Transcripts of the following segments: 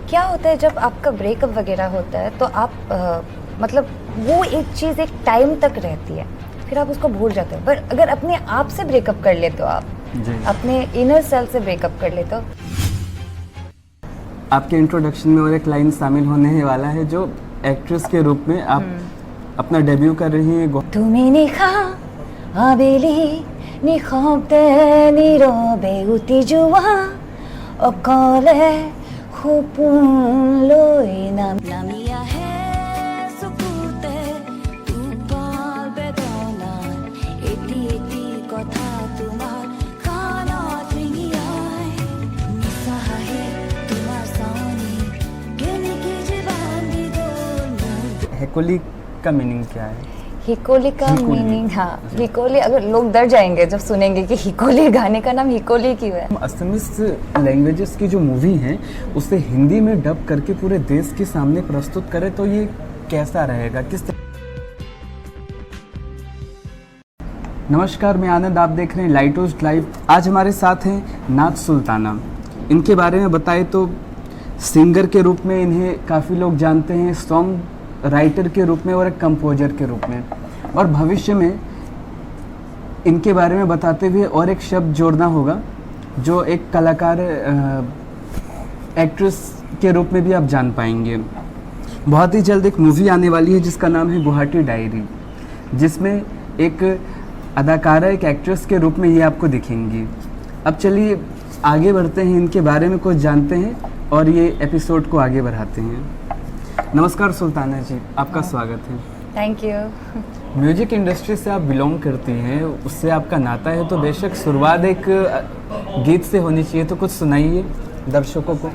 क्या होता है जब आपका ब्रेकअप वगैरह होता है तो आप मतलब वो एक चीज़ एक टाइम तक रहती है, फिर आप उसको भूल जाते हो। पर अगर अपने आप से ब्रेकअप कर लेते हो, आप जी। अपने इनर सेल्फ से ब्रेकअप कर लेते हो। आपके इंट्रोडक्शन में और एक लाइन शामिल होने वाला है जो एक्ट्रेस के रूप में आप अपना डेब्यू कर रही हैं। तुम्हें निखा आबेली निखोपते नीरवे उतिजुवा অকলে সপোন লৈ নামিয়া হে চকুতে তোপাল বেদনা এটি এটি কথা তোমাৰ কাণত ৰিঙিয়াই নিচাহে তোমাৰ চাৱনি কেনেকে যে বান্ধি গ'ল। हेकोली का मीनिंग क्या है? हिकोली का मीनिंग, हाँ हिकोली, अगर लोग डर जाएंगे जब सुनेंगे कि हिकोली, गाने का नाम हिकोली क्यों है। असमीज लैंग्वेजेस की जो मूवी है उसे हिंदी में डब करके पूरे देश के सामने प्रस्तुत करें तो ये कैसा रहेगा, किस नमस्कार, मैं आनंद, आप देख रहे हैं लाइट हाउस लाइव। आज हमारे साथ हैं नाज सुल्ताना। इनके बारे में बताएं तो सिंगर के रूप में इन्हें काफ़ी लोग जानते हैं, सॉन्ग राइटर के रूप में और एक कंपोजर के रूप में, और भविष्य में इनके बारे में बताते हुए और एक शब्द जोड़ना होगा जो एक कलाकार एक्ट्रेस के रूप में भी आप जान पाएंगे। बहुत ही जल्द एक मूवी आने वाली है जिसका नाम है गुवाहाटी डायरी, जिसमें एक अदाकारा, एक एक्ट्रेस के रूप में ये आपको दिखेंगी। अब चलिए आगे बढ़ते हैं, इनके बारे में कुछ जानते हैं और ये एपिसोड को आगे बढ़ाते हैं। नमस्कार सुल्ताना जी, आपका स्वागत है। Thank you. म्यूजिक इंडस्ट्री से आप बिलोंग करती हैं, उससे आपका नाता है, तो बेशक शुरुआत एक गीत से होनी चाहिए, तो कुछ सुनाइए दर्शकों को।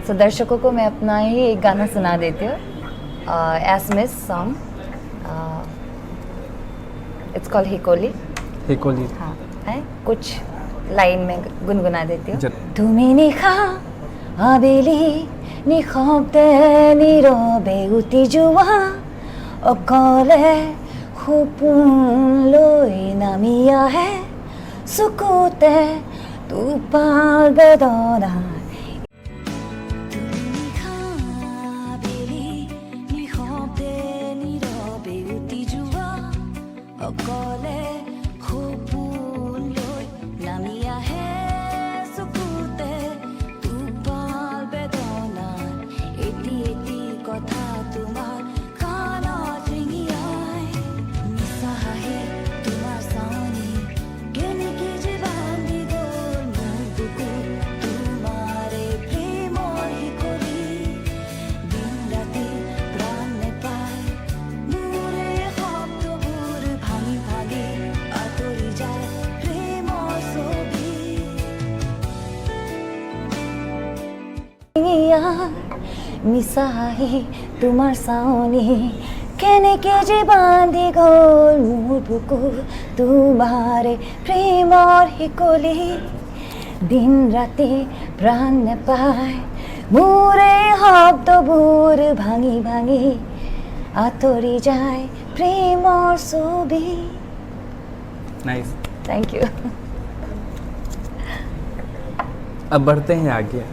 तो दर्शकों को मैं अपना ही एक गाना सुना देती हूँ, एसमिस सॉन्ग, इट्स कॉल्ड हिकोली। हिकोली, हाँ है, कुछ लाइन में गुनगुना देती हूँ। तुम्हें निखा आबेली নিশব্দে নীৰৱে উটি যোৱা অকলে সপোন লৈ নামি আহে চকুতে তোপাল বেদনা। অকলে সপোন লৈ নামি আহে চকুতে তোপাল বেদনা এটি এটি কথা তোমাৰ কাণত ৰিঙিয়াই নিচাহে তোমাৰ চাৱনি কেনেকে যে বান্ধি গ'ল মোৰ বুকুত তোমাৰে প্ৰেমৰ শিকলি দিন ৰাতি প্ৰাণ নেপায় মোৰে শব্দবোৰ ভাঙি ভাঙি আঁতৰি যায় প্ৰেমৰ ছবি। মিছাহি তোমাৰ চাৱনি কেনেকে যে বান্ধি গ'ল মোৰ বুকুত তোমাৰে প্ৰেমৰ শিকলি দিন ৰাতি প্ৰাণ নেপায় মোৰে শব্দবোৰ ভাঙি ভাঙি আঁতৰি যায় প্ৰেমৰ ছবি। Nice, thank you. अब बढ़ते हैं आगे।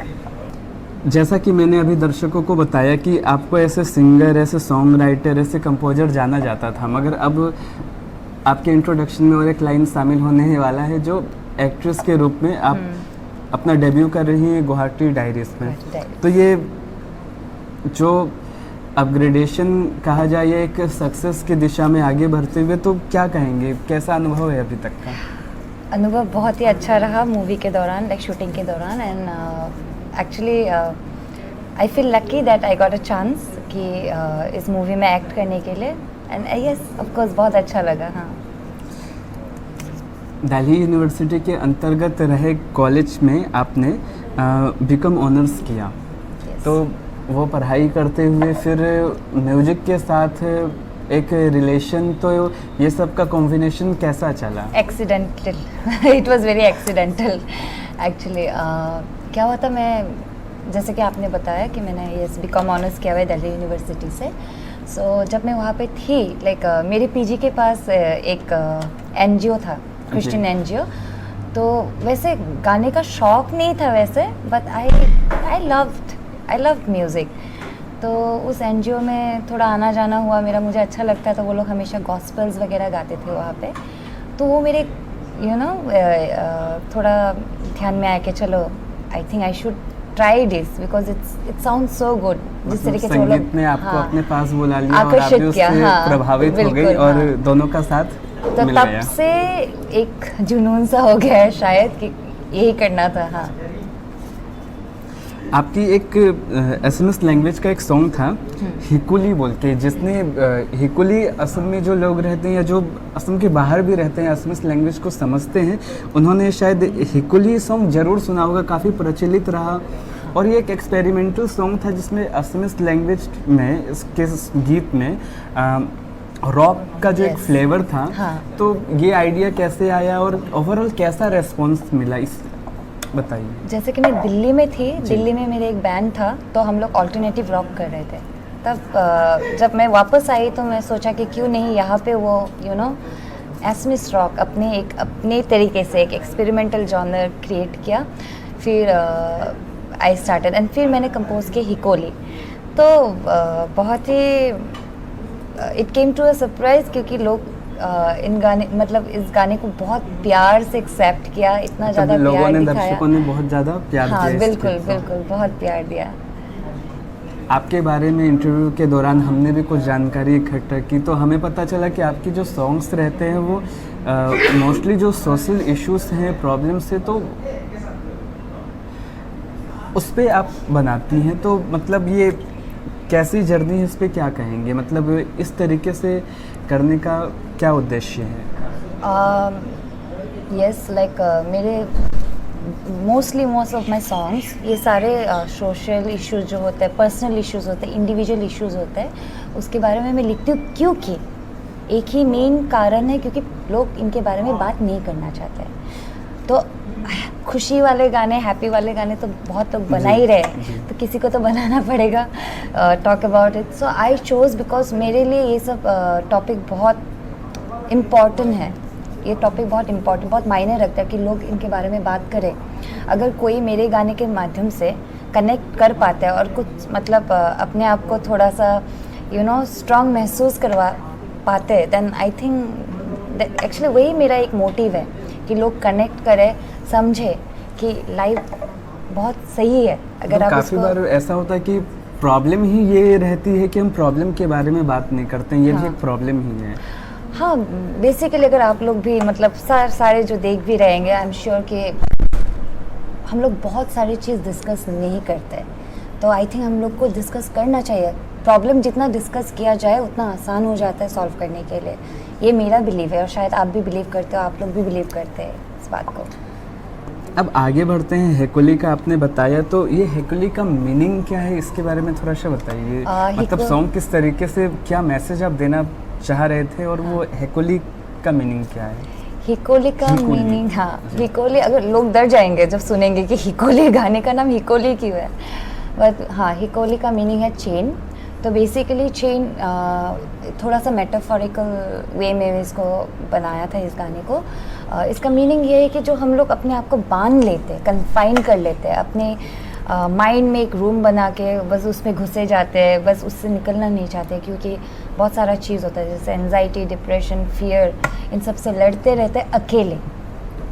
जैसा कि मैंने अभी दर्शकों को बताया कि आपको ऐसे सिंगर, ऐसे सॉन्ग राइटर, ऐसे कंपोजर जाना जाता था, मगर अब आपके इंट्रोडक्शन में और एक लाइन शामिल होने वाला है जो एक्ट्रेस के रूप में आप अपना डेब्यू कर रही हैं गुवाहाटी डायरीज में। तो ये जो अपग्रेडेशन कहा जाए, ये एक सक्सेस की दिशा में आगे बढ़ते हुए, तो क्या कहेंगे, कैसा अनुभव है अभी तक का? अनुभव बहुत ही अच्छा रहा मूवी के दौरान, लाइक शूटिंग के दौरान, and actually I feel lucky that I got a chance कि इस मूवी में एक्ट करने के लिए, एंड यस ऑफ कोर्स बहुत अच्छा लगा। हाँ, दिल्ली यूनिवर्सिटी के अंतर्गत रहे कॉलेज में आपने बीकॉम ऑनर्स किया। yes. तो वो पढ़ाई करते हुए फिर म्यूजिक के साथ एक रिलेशन, तो ये सब का कॉम्बिनेशन कैसा चला? Accidental it was very accidental actually. क्या हुआ था, मैं जैसे कि आपने बताया कि मैंने ये बीकॉम ऑनर्स किया हुआ है दिल्ली यूनिवर्सिटी से। सो जब मैं वहाँ पे थी, लाइक मेरे पीजी के पास एक एनजीओ था, क्रिश्चियन एनजीओ। तो वैसे गाने का शौक नहीं था वैसे, but I loved I love music. तो उस एनजीओ में थोड़ा आना जाना हुआ मेरा, मुझे अच्छा लगता था। वो लोग हमेशा गॉस्पेल्स वगैरह गाते थे वहाँ पे, तो वो मेरे थोड़ा ध्यान में आया कि चलो I think I should try this because it sound so good. जिस तरीके से वो संगीत लोग ने आपको हाँ, अपने पास बुला लिया और आप भी आकर्षित किया, उससे हाँ, प्रभावित हो गई बिल्कुल, और हाँ। दोनों का साथ तो मिल तब गया। से एक जुनून सा हो गया है शायद कि यही करना था। हाँ, आपकी एक असमिस लैंग्वेज का एक सॉन्ग था हिकुली बोल के, जिसने हिकुली असम में जो लोग रहते हैं या जो असम के बाहर भी रहते हैं असमिस लैंग्वेज को समझते हैं, उन्होंने शायद हिकुली सॉन्ग जरूर सुना होगा, काफ़ी प्रचलित रहा। और ये एक एक्सपेरिमेंटल सॉन्ग था जिसमें असमिस लैंग्वेज में इसके गीत में रॉक का जो एक Yes. फ्लेवर था। हाँ। तो ये आइडिया कैसे आया और ओवरऑल कैसा रेस्पॉन्स मिला, इस बताइए। जैसे कि मैं दिल्ली में थी, दिल्ली में मेरे एक बैंड था, तो हम लोग ऑल्टरनेटिव रॉक कर रहे थे। तब जब मैं वापस आई तो मैं सोचा कि क्यों नहीं यहाँ पे वो एसमिस रॉक अपने तरीके से एक एक्सपेरिमेंटल जॉनर क्रिएट किया। फिर आई स्टार्टेड एंड फिर मैंने कंपोज किया हिकोली। तो बहुत ही it came to a surprise, क्योंकि लोग इस गाने को बहुत प्यार से एक्सेप्ट किया, इतना ज़्यादा लोगों प्यार ने, दिखाया। दर्शकों ने बहुत ज़्यादा प्यार हाँ, दिया इस बिल्कुल गीत को। बिल्कुल, बहुत प्यार दिया। आपके बारे में इंटरव्यू के दौरान हमने भी कुछ जानकारी इकट्ठा की, तो हमें पता चला कि आपकी जो सॉन्ग्स रहते हैं वो मोस्टली जो सोशल इश्यूज हैं, प्रॉब्लम्स है, तो उस पे आप बनाती हैं। तो मतलब ये कैसी जर्नी है, इस पे क्या कहेंगे? मतलब इस तरीके से करने का क्या उद्देश्य है? यस, लाइक मेरे मोस्ट ऑफ माई सॉन्ग्स ये सारे सोशल इश्यूज जो होते हैं, पर्सनल इश्यूज होते हैं, इंडिविजुअल इश्यूज होते हैं, उसके बारे में मैं लिखती हूँ। क्योंकि एक ही मेन कारण है, क्योंकि लोग इनके बारे में बात नहीं करना चाहते हैं। तो खुशी वाले गाने, हैप्पी वाले गाने तो बहुत लोग बना ही रहे हैं, तो किसी को तो बनाना पड़ेगा talk about it. So I chose because मेरे लिए ये सब टॉपिक बहुत इम्पॉर्टेंट है। ये टॉपिक बहुत इम्पॉर्टेंट, बहुत मायने रखता है कि लोग इनके बारे में बात करें। अगर कोई मेरे गाने के माध्यम से कनेक्ट कर पाता है और कुछ मतलब अपने आप को थोड़ा सा स्ट्रॉन्ग महसूस करवा पाते हैं, देन आई थिंक एक्चुअली वही मेरा एक मोटिव है कि लोग कनेक्ट करें, समझे कि लाइफ बहुत सही है। अगर आप काफ़ी बार ऐसा होता है कि प्रॉब्लम ही ये रहती है कि हम प्रॉब्लम के बारे में बात नहीं करते हैं, ये भी एक प्रॉब्लम ही है। हाँ, बेसिकली अगर आप लोग भी मतलब सारे जो देख भी रहेंगे, आई एम श्योर कि हम लोग बहुत सारी चीज़ डिस्कस नहीं करते, तो आई थिंक हम लोग को डिस्कस करना चाहिए। प्रॉब्लम जितना डिस्कस किया जाए उतना आसान हो जाता है सॉल्व करने के लिए। ये मेरा बिलीव है और शायद आप भी बिलीव करते हो, आप लोग भी बिलीव करते हैं इस बात को। अब आगे बढ़ते हैं। हेकुली का आपने बताया, तो ये हेकुली का मीनिंग क्या है, इसके बारे में थोड़ा सा बताइए। मतलब सॉन्ग किस तरीके से, क्या मैसेज आप देना चाह रहे थे, और वो हेकुली का मीनिंग क्या है? हिकोली का मीनिंग, हाँ, हिकोली, अगर लोग डर जाएंगे जब सुनेंगे कि हिकोली, गाने का नाम हिकोली क्यों है, बट हाँ, हिकोली का मीनिंग है चेन। तो बेसिकली चेन थोड़ा सा मेटाफोरिकल वे में इसको बनाया था, इस गाने को। इसका मीनिंग ये है कि जो हम लोग अपने आप को बांध लेते हैं, कन्फाइन कर लेते हैं अपने माइंड में, एक रूम बना के बस उसमें घुसे जाते हैं, बस उससे निकलना नहीं चाहते, क्योंकि बहुत सारा चीज़ होता है जैसे एंजाइटी, डिप्रेशन, फियर, इन सब से लड़ते रहते हैं अकेले।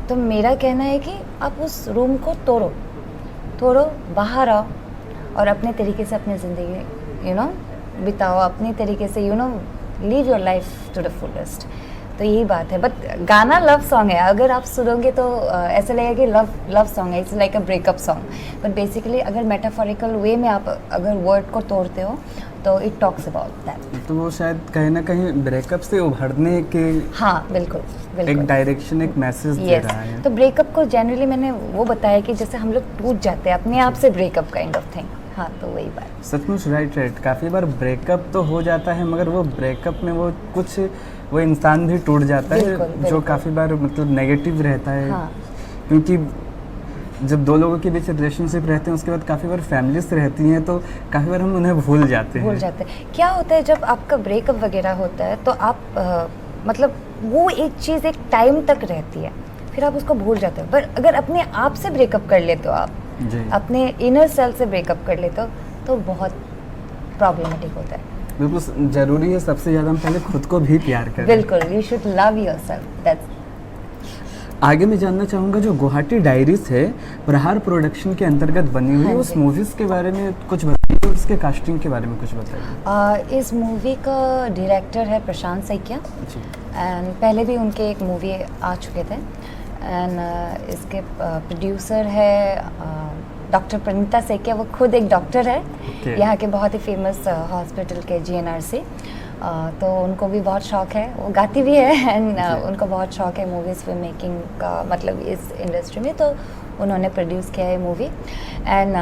तो मेरा कहना है कि आप उस रूम को तोड़ो, बाहर आओ और अपने तरीके से अपनी ज़िंदगी बिताओ, अपनी तरीके से live your life to the fullest. तो यही बात है। बट गाना लव सॉन्ग है, अगर आप सुनोगे तो ऐसा लगेगा कि लव सॉन्ग है, it's like a breakup song. But basically अगर मेटाफोरिकल वे में आप अगर वर्ड को तोड़ते हो तो इट टॉक्स अबाउट दैट। तो वो शायद कहीं ना कहीं ब्रेकअप से उभरने के, हाँ, बिल्कुल बिल्कुल, एक डायरेक्शन, एक मैसेज दे रहा है। तो ब्रेकअप को जनरली मैंने वो बताया कि जैसे हम लोग टूट जाते हैं अपने आप से, ब्रेकअप काइंड ऑफ थिंग। हाँ, तो वही बात। सचमुच राइट। काफ़ी बार ब्रेकअप तो हो जाता है, मगर वो ब्रेकअप में वो इंसान भी टूट जाता है, बिल्कुल। जो काफ़ी बार मतलब नेगेटिव रहता है। हाँ। क्योंकि जब दो लोगों के बीच रिलेशनशिप रहते हैं, उसके बाद काफ़ी बार फैमिलीज रहती हैं, तो काफ़ी बार हम उन्हें भूल जाते हैं। क्या होता है जब आपका ब्रेकअप वगैरह होता है तो आप मतलब वो एक चीज़ एक टाइम तक रहती है, फिर आप उसको भूल जाते हो। पर अगर अपने आप से ब्रेकअप कर लेते हो, आप जी। अपने इनर सेल्फ से ब्रेकअप कर लेते हो, तो बहुत प्रॉब्लमेटिक होता है। बिल्कुल ज़रूरी है, सबसे ज़्यादा हम पहले खुद को भी प्यार करें। बिल्कुल, you should love yourself, that's. आगे मैं जानना चाहूँगा, जो गुवाहाटी डायरीज है प्रहार प्रोडक्शन के अंतर्गत बनी हुई है, हाँ उस जी। मूवीज़ के बारे में कुछ बताइए और उसके कास्टिंग के बारे में कुछ बताइए। इस मूवी का डायरेक्टर है प्रशांत सैकिया, जी। एंड पहले भी उनके एक मूवी आ चुके थे। एंड इसके प्रोड्यूसर है डॉक्टर प्रणीता सैकिया, वो खुद एक डॉक्टर है Okay. यहाँ के बहुत ही फेमस हॉस्पिटल के GNRC। तो उनको भी बहुत शौक है, वो गाती भी है एंड उनको बहुत शौक है मूवीज़ फिल्म मेकिंग का, मतलब इस इंडस्ट्री में। तो उन्होंने प्रोड्यूस किया है मूवी। एंड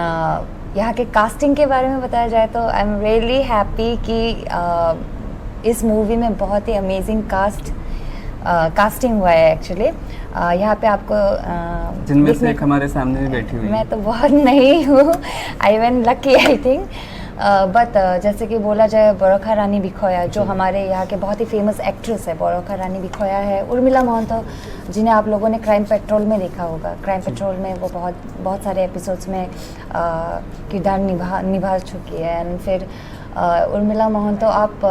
यहाँ के कास्टिंग के बारे में बताया जाए तो आई एम रियली हैप्पी कि इस मूवी में बहुत ही अमेजिंग कास्टिंग हुआ है एक्चुअली। यहाँ पे आपको जिनमें से देखने एक हमारे सामने भी बैठी हुई है। मैं तो बहुत नहीं हूँ, I been lucky I think. But जैसे कि बोला जाए, बरोखा रानी भिखोया जो हमारे यहाँ के बहुत ही फेमस एक्ट्रेस है, बरोखा रानी भिखोया है। उर्मिला मोहंतो, जिन्हें आप लोगों ने क्राइम पेट्रोल में देखा होगा, क्राइम पेट्रोल में वो बहुत सारे एपिसोड्स में किरदार निभा चुकी है। एंड फिर उर्मिला मोहंतो, आप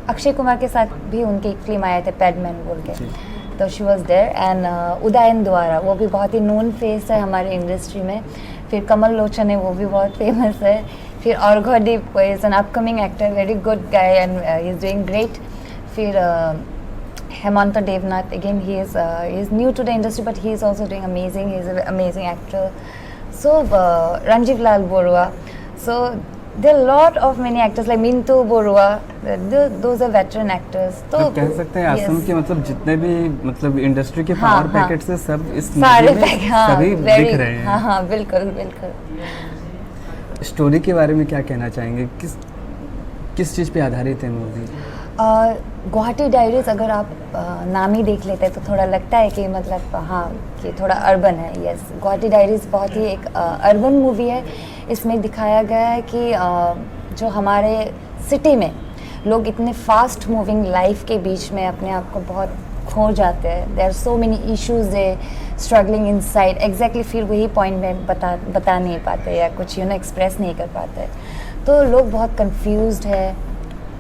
अक्षय कुमार के साथ भी उनकी एक फिल्म आए थे पैडमैन बोल के, तो she was there. And Udayan द्वारा, वो भी बहुत ही नोन फेस है हमारे इंडस्ट्री में। फिर कमल लोचन है, वो भी बहुत फेमस है। फिर Arghadeep is an upcoming actor, very good guy and he is doing great. फिर Hemant Debnath, again he is new to the industry but he is also doing amazing, he is a amazing actor. So Ranjeev Lal Baruah, so there are lot of many actors like Mintu Borua, those are veteran actors। तो आप कह सकते हैं आसम के मतलब जितने भी मतलब इंडस्ट्री के हाँ, पावर पैकेट से सब इस सारे मूवी में सभी दिख रहे हैं। हाँ हाँ, बिल्कुल बिल्कुल। स्टोरी के बारे में क्या कहना चाहेंगे, किस चीज़ पे आधारित है मूवी? गुवाहाटी डायरीज अगर आप नाम ही देख लेते हैं तो थोड़ा लगता है कि मतलब हाँ कि थोड़ा अर्बन है। यस, गुवाहाटी डायरीज बहुत ही एक अर्बन मूवी है। इसमें दिखाया गया है कि जो हमारे सिटी में लोग इतने फास्ट मूविंग लाइफ के बीच में अपने आप को बहुत खो जाते हैं। There are so many issues they struggling inside, exactly फिर वही पॉइंट में बता नहीं पाते या कुछ एक्सप्रेस नहीं कर पाते। तो लोग बहुत कंफ्यूज्ड है,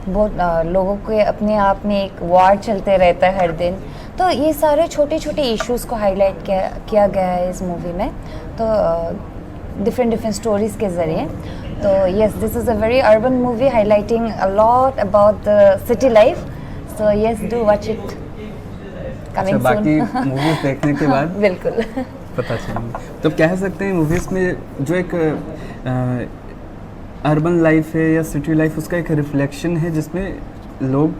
बहुत लोगों के अपने आप में एक वार चलते रहता है हर दिन। तो ये सारे छोटे छोटे इश्यूज़ को हाईलाइट किया गया है इस मूवी में, तो डिफरेंट स्टोरीज़ के ज़रिए। तो yes, this is a very urban movie highlighting a lot about the city life. So yes, do watch it, coming बाकी मूवीज देखने के बाद बिल्कुल पता चलेंगे। तो कह सकते हैं मूवीज में जो एक अर्बन लाइफ है या सिटी लाइफ, उसका एक रिफ्लेक्शन है जिसमें लोग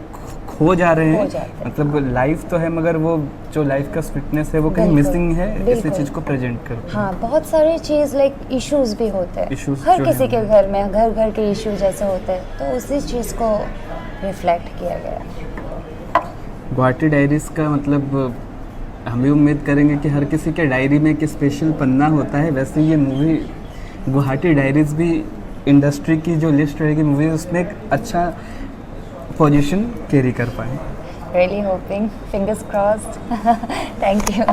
खो जा रहे हैं। मतलब लाइफ तो है मगर वो जो लाइफ का स्वीटनेस है वो कहीं मिसिंग है, इसी चीज़ को प्रेजेंट करते हैं। हाँ, बहुत सारी चीज़ लाइक इश्यूज भी होते हैं हर किसी के घर में, घर के इश्यूज जैसे होते हैं, तो उसी चीज़ को रिफ्लेक्ट किया गया। गुवाहाटी डायरीज का मतलब हम भी उम्मीद करेंगे कि हर किसी के डायरी में एक स्पेशल पन्ना होता है, वैसे ये मूवी गुवाहाटी डायरीज भी इंडस्ट्री की जो लिस्ट रहेगी मूवी उसमें एक अच्छा पोजीशन कैरी कर पाए। Really hoping, fingers crossed. Thank you.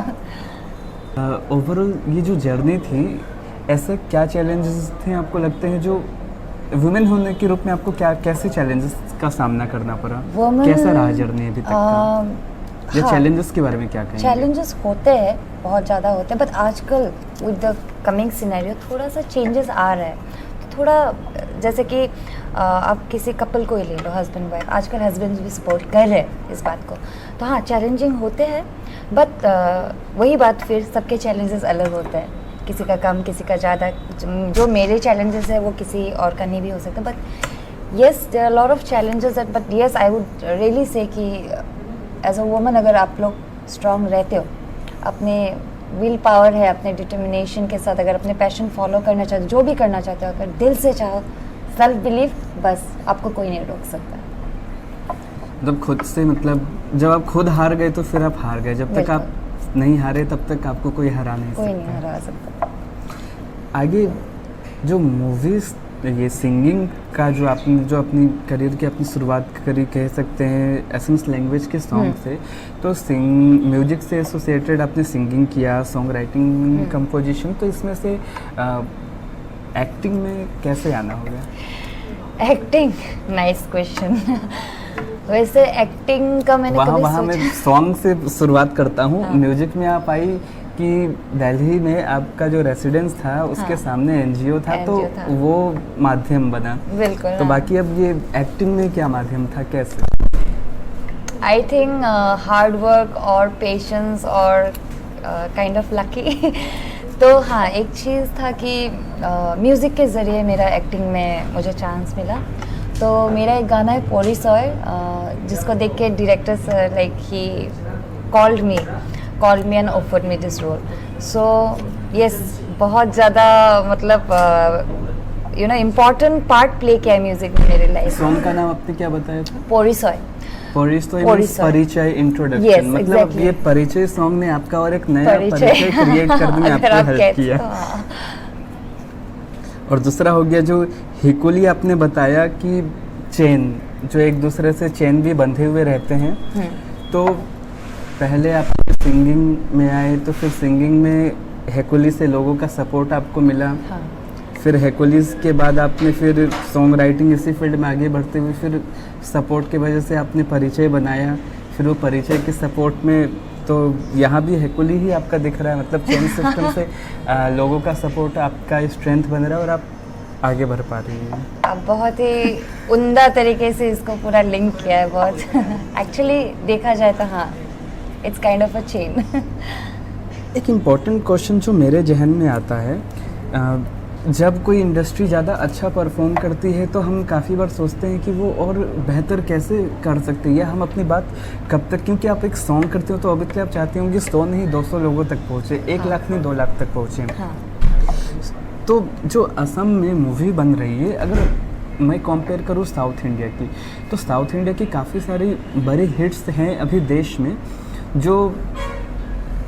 Overall ये जो जर्नी थी, ऐसे क्या चैलेंजेस थे आपको लगते हैं जो वुमेन होने के रूप में आपको कैसे चैलेंजेस का सामना करना पड़ा? कैसा रहा जर्नी अभी तक का? या चैलेंजेस के बारे में क्या कहेंगे? चैलेंजेस होते हैं, बहुत ज़्यादा होते हैं, बट आजकल विद द कमिंग सिनेरियो थोड़ा सा चेंजेस आ रहा है। थोड़ा जैसे कि आप किसी कपल को ही ले लो, हस्बैंड वाइफ, आजकल हस्बैंड भी सपोर्ट कर रहे हैं इस बात को। तो हाँ, चैलेंजिंग होते हैं, बट वही बात, फिर सबके चैलेंजेस अलग होते हैं, किसी का कम, किसी का ज़्यादा। जो मेरे चैलेंजेस है वो किसी और का नहीं भी हो सकता। But yes, there are lot of challenges, but yes, I would really say कि एज अ वुमन अगर आप लोग स्ट्रांग रहते हो, अपने विल पावर है, अपने डिटर्मिनेशन के साथ अगर अपने पैशन फॉलो करना चाहते हो, जो भी करना चाहते हो, अगर दिल से चाहो, सेल्फ बिलीव, बस आपको कोई नहीं रोक सकता। मतलब खुद से, मतलब जब आप खुद हार गए तो फिर आप हार गए, जब तक आप नहीं हारे तब तक आपको कोई हरा नहीं सकता। कोई नहीं हरा सकता। आगे जो मूवीज़, ये सिंगिंग का जो अपनी करियर की अपनी शुरुआत करी कह सकते हैं एसएमएस लैंग्वेज के सॉन्ग से, तो म्यूजिक से एसोसिएटेड आपने सिंगिंग किया, सॉन्ग राइटिंग, कंपोजिशन, तो इसमें से एक्टिंग में कैसे आना हो गया? Acting, nice question. वैसे एक्टिंग का मैंने कभी वहाँ मैं सोचा। सॉन्ग से शुरुआत करता हूँ। हाँ। म्यूजिक में आप आई कि दिल्ली में आपका जो रेसिडेंस था उसके हाँ। सामने एनजीओ था, तो NGO था। वो माध्यम बना। बिल्कुल। तो हाँ। बाकी अब ये एक्टिंग में क्या माध्यम था, कैसे? आई थिंक हार्ड वर्क और पेशेंस और काइंड ऑफ लकी। तो हाँ, एक चीज़ था कि म्यूज़िक के ज़रिए मेरा एक्टिंग में मुझे चांस मिला। तो मेरा एक गाना है पोरी सॉय, जिसको देख के director sir like he called me and offered me this role. So yes, बहुत ज़्यादा मतलब इम्पॉर्टेंट पार्ट प्ले किया है म्यूज़िक में मेरे लाइफ। सॉन्ग का नाम आपने क्या बताया था? पोरी सॉय। परिचय, इंट्रोडक्शन। Yes, मतलब exactly. ये परिचय सॉन्ग ने आपका और एक नया परिचय परिचय क्रिएट करने में अगर आपको आप हेल्प कहते किया। हो, हाँ। और दूसरा हो गया जो हिकुली, आपने बताया कि चेन, जो एक दूसरे से चेन भी बंधे हुए रहते हैं। तो पहले आप सिंगिंग में आए, तो फिर सिंगिंग में हेकुली से लोगों का सपोर्ट आपको मिला। हाँ। फिर हेकुलीज के बाद आपने फिर सॉन्ग राइटिंग इसी फील्ड में आगे बढ़ते हुए फिर सपोर्ट की वजह से आपने परिचय बनाया। फिर वो परिचय के सपोर्ट में तो यहाँ भी हेकुली ही आपका दिख रहा है। मतलब चेन सिस्टम से लोगों का सपोर्ट आपका स्ट्रेंथ बन रहा है और आप आगे बढ़ पा रही हैं। आप बहुत ही उम्दा तरीके से इसको पूरा लिंक किया है बहुत। एक्चुअली देखा जाए तो हाँ, it's kind of a chain. एक इम्पॉर्टेंट क्वेश्चन जो मेरे जहन में आता है, जब कोई इंडस्ट्री ज़्यादा अच्छा परफॉर्म करती है तो हम काफ़ी बार सोचते हैं कि वो और बेहतर कैसे कर सकते हैं, या हम अपनी बात कब तक, क्योंकि आप एक सॉन्ग करते हो तो ऑब्वियसली आप चाहते होंगे 100 नहीं 200 लोगों तक पहुँचे, 1 लाख नहीं 2 लाख तक पहुँचे। हाँ। तो जो असम में मूवी बन रही है, अगर मैं कंपेयर करूँ साउथ इंडिया की, तो साउथ इंडिया की काफ़ी सारी बड़े हिट्स हैं अभी देश में जो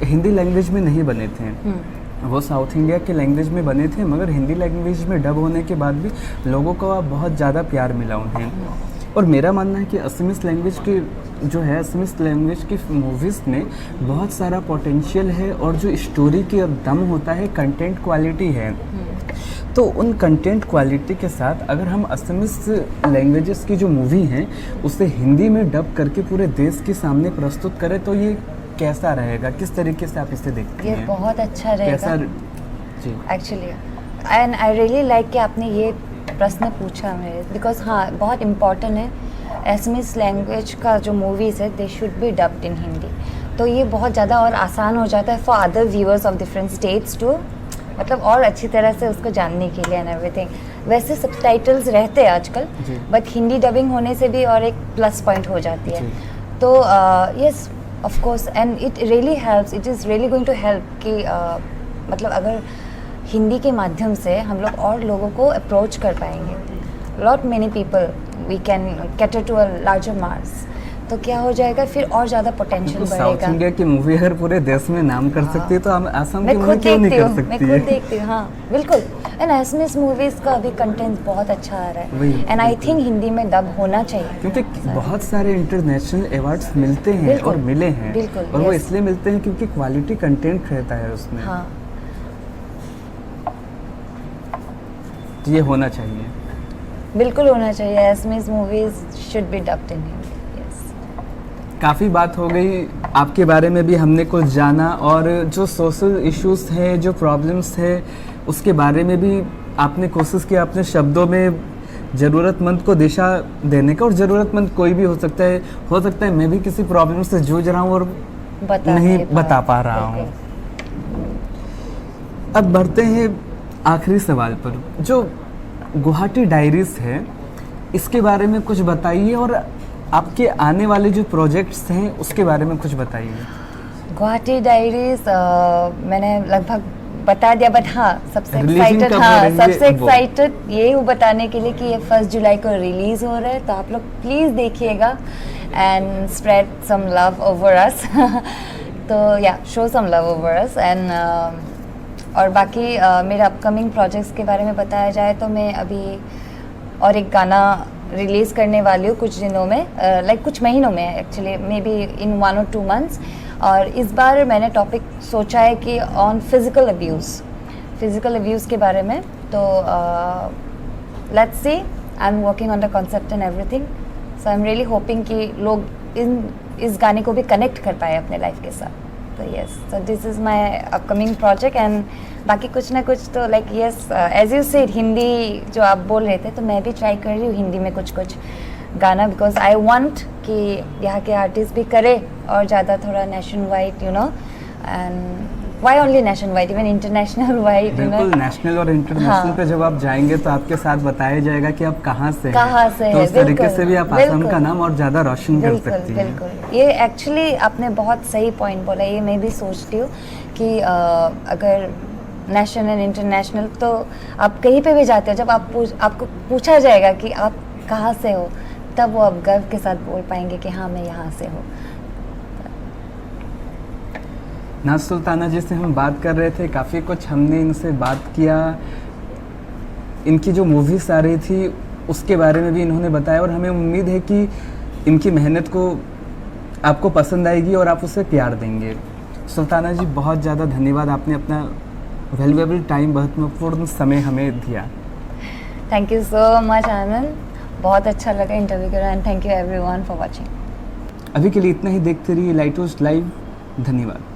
हिंदी लैंग्वेज में नहीं बने थे। वो साउथ इंडिया के लैंग्वेज में बने थे, मगर हिंदी लैंग्वेज में डब होने के बाद भी लोगों को अब बहुत ज़्यादा प्यार मिला उन्हें। और मेरा मानना है कि असमीज लैंग्वेज की जो है, असमीज लैंग्वेज की मूवीज़ में बहुत सारा पोटेंशियल है, और जो स्टोरी की दम होता है, कंटेंट क्वालिटी है। तो उन कंटेंट क्वालिटी के साथ अगर हम असमीज लैंग्वेजेस की जो मूवी हैं उसे हिंदी में डब करके पूरे देश के सामने प्रस्तुत करें, तो ये कैसा रहेगा? किस तरीके से आप इसे देखते हैं? ये बहुत अच्छा रहेगा कैसा? जी actually. And I really like कि आपने ये प्रश्न पूछा मेरे, बिकॉज हाँ, बहुत इम्पोर्टेंट है। असमीज लैंग्वेज का जो मूवीज़ है they should be dubbed in Hindi, तो ये बहुत ज़्यादा और आसान हो जाता है for other viewers of different states too, मतलब और अच्छी तरह से उसको जानने के लिए एंड एवरीथिंग। वैसे सबटाइटल्स रहते हैं आजकल, बट हिंदी डबिंग होने से भी और एक प्लस पॉइंट हो जाती है। तो yes of course, and it really helps, it is really going to help कि मतलब अगर हिंदी के माध्यम से हम लोग और लोगों को अप्रोच कर पाएंगे, lot many people we can cater to a larger mass, तो क्या हो जाएगा फिर और ज़्यादा पोटेंशियल साउथ बढ़ेगा। इंडिया की मूवी अगर पूरे देश में नाम कर सकती है तो हम असम मैं की खुद मूवी क्यों नहीं देखती कर हूँ, मैं सकती खुद है? देखती हूँ, हाँ बिल्कुल। एंड असमीज मूवीज़ का अभी कंटेंट बहुत अच्छा आ रहा वही, है, एंड आई थिंक हिंदी में डब होना चाहिए, क्योंकि बहुत सारे इंटरनेशनल अवार्ड्स मिलते हैं बिल्कुल, और मिले हैं, बिल्कुल, और वो yes। इसलिए मिलते हैं क्योंकि क्वालिटी कंटेंट रहता है उसमें। हाँ। तो ये होना चाहिए। बिल्कुल होना चाहिए, Assamese movies should be dubbed in Hindi. काफ़ी बात हो गई, आपके बारे में भी हमने कुछ जाना, और जो सोशल इश्यूज हैं, जो प्रॉब्लम्स हैं, उसके बारे में भी आपने कोशिश की अपने शब्दों में ज़रूरतमंद को दिशा देने का। और ज़रूरतमंद कोई भी हो सकता है मैं भी किसी प्रॉब्लम से जूझ रहा हूँ और नहीं बता पा रहा हूँ। अब बढ़ते हैं आखिरी सवाल पर, जो गुवाहाटी डायरीज है इसके बारे में कुछ बताइए, और आपके आने वाले जो प्रोजेक्ट्स हैं उसके बारे में कुछ बताइए। गुवाहाटी डायरीज मैंने लगभग बता दिया, बट हाँ सबसे Releasing एक्साइटेड, कब हाँ करेंगे सबसे वो? एक्साइटेड ये हूँ बताने के लिए कि ये 1 जुलाई को रिलीज़ हो रहा है, तो आप लोग प्लीज़ देखिएगा and spread some love over us. तो या show some love over us. And और बाकी मेरे अपकमिंग प्रोजेक्ट्स के बारे में बताया जाए तो मैं अभी और एक गाना रिलीज़ करने वाली हूँ कुछ दिनों में, लाइक कुछ महीनों में actually, may be in 1 or 2 months। और इस बार मैंने टॉपिक सोचा है कि ऑन फिज़िकल अब्यूज़ के बारे में तो let's see, I am working on the concept and everything, so I am really hoping कि लोग इस गाने को भी कनेक्ट कर पाए अपने लाइफ के साथ। तो yes, so this is my upcoming project and बाकी कुछ ना कुछ तो like yes, as you said, Hindi जो आप बोल रहे थे तो मैं भी ट्राई कर रही हूँ हिंदी में कुछ कुछ गाना, बिकॉज आई वांट कि यहाँ के आर्टिस्ट भी करे और ज़्यादा थोड़ा nation wide, you know, and why only nation wide, even international wide, you know. बिल्कुल, नेशनल और इंटरनेशनल हाँ। पे जब आप जाएंगे तो आपके साथ बताया जाएगा कि आप कहाँ से कहाँ से हैं, तो है, उस तरीके बिल्कुल, से भी आप आसाम बिल्कुल। का नाम और ज़्यादा रोशन कर बिल्कुल सकती हैं। बिल्कुल, ये एक्चुअली आपने बहुत सही पॉइंट बोला, ये मैं भी सोचती हूँ कि अगर नेशनल एंड इंटरनेशनल, तो आप कहीं पे भी जाते हो, जब आपको पूछा जाएगा कि आप कहाँ से हो, तब वो आप गर्व के साथ बोल पाएंगे कि हाँ मैं यहाँ से हूँ। नाज सुल्ताना जी से हम बात कर रहे थे, काफ़ी कुछ हमने इनसे बात किया, इनकी जो मूवीज़ आ रही थी उसके बारे में भी इन्होंने बताया, और हमें उम्मीद है कि इनकी मेहनत को आपको पसंद आएगी और आप उसे प्यार देंगे। सुल्ताना जी, बहुत ज़्यादा धन्यवाद, आपने अपना वैल्यूएबल टाइम, महत्वपूर्ण समय हमें दिया। थैंक यू सो मच आनंद, बहुत अच्छा लगा इंटरव्यू करा, and thank you everyone for watching. अभी के लिए इतना ही, देखते रहिए लाइट हाउस लाइव। धन्यवाद।